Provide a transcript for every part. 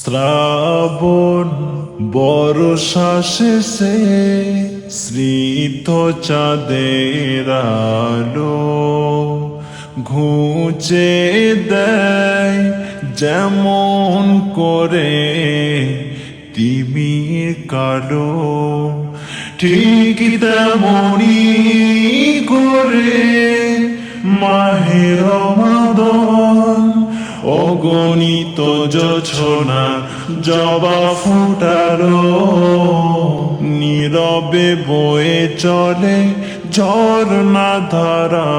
শ্রাবণ বর্ষা শেষে স্নিগ্ধ চাঁদের আলো ঘুচে দেয় যেমন করে তিমির কালো, ঠিক তেমনি করে মাহে রমাদান অগণিত জোছনা জবা ফুটালো, নীরবে বয়ে চলে ঝর্ণা ধারা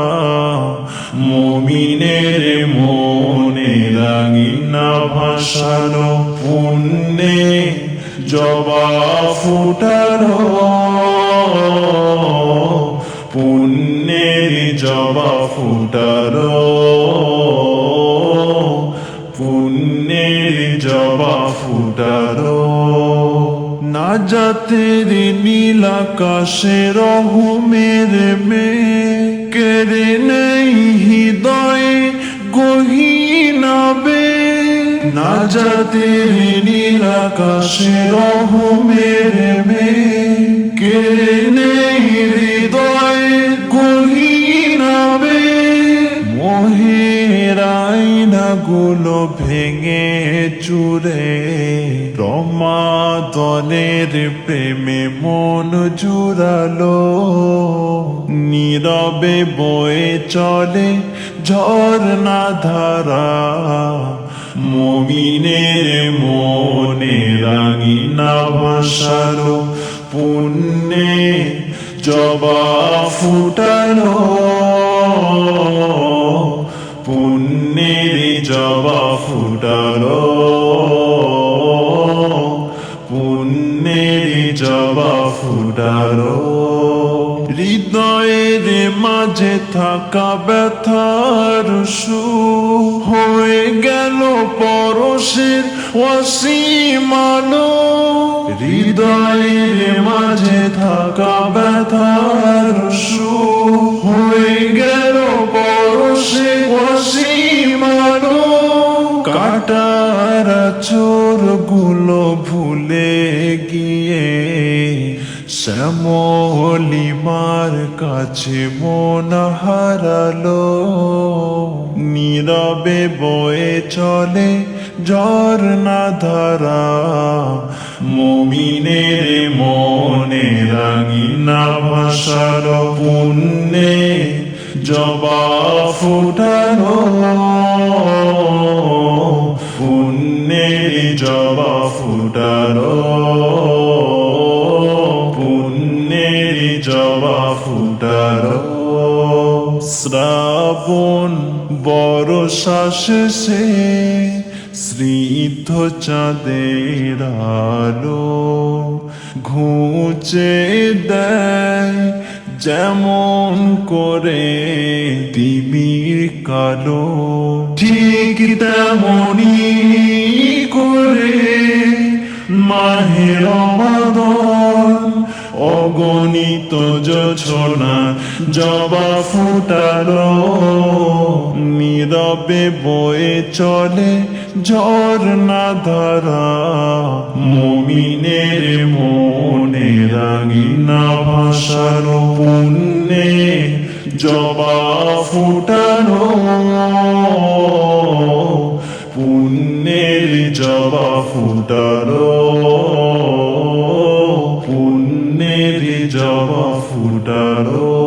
মুমিনের মনে রাঙিনা ভাসালো, পুণ্যে জবা ফুটালো, পুণ্যের জবা ফুটালো, পুণ্যের জবা ফুটালো। নাজাতের নীল আকাশে রহমের মেঘ কেড়ে নেই হৃদয়ে গহীনাবে, নাজাতের নীল আকাশে রহমের মেঘ কেড়ে নেই হৃদয়ে গহীনাবে, মোহের আয়নাগুলো ভেঙে চুরে রমাদানের প্রেমে মন জুড়ালো, নীরবে বয়ে চলে ঝর্ণা ধারা মুমিনের মনে রাঙিনা ভাসালো, পুণ্যে জবা ফুটালো, পুণ্যের জবা ফুটালো, পুণ্যের জবা ফুটালো। হৃদয়ের মাঝে থাকা ব্যথার সুর হয়ে গেল পরশের অসীম আলো, হৃদয়ের মাঝে থাকা ব্যথার সুর হয়ে গেল পরশের অসীম আলো, কাটার চোর গুলো ভুলে গিয়ে শ্যামলিমার কাছে মন হারালো, নীরবে বয়ে চলে ঝর্ণা ধারা মুমিনের মনে রাঙিনা ভাসালো, পুণ্যে জবা ফুটালো, পুণ্যের জবা ফুটালো, পুণ্যের জবা ফুটালো। শ্রাবণ বর্ষা শেষে স্নিগ্ধ চাঁদের আলো ঘুচে দেয় যেমন করে তিমির কালো, ঠিক তেমনি করে মাহে রমাদান অগণিত জোছনা জবা ফুটালো, নীরবে বয়ে চলে ঝর্ণা ধারা মুমিনের মনে রাঙিনা ভাসালো, পুণ্যে জবা ফুটালো, পুণ্যের জবা ফুটালো, পুণ্যের জবা ফুটালো।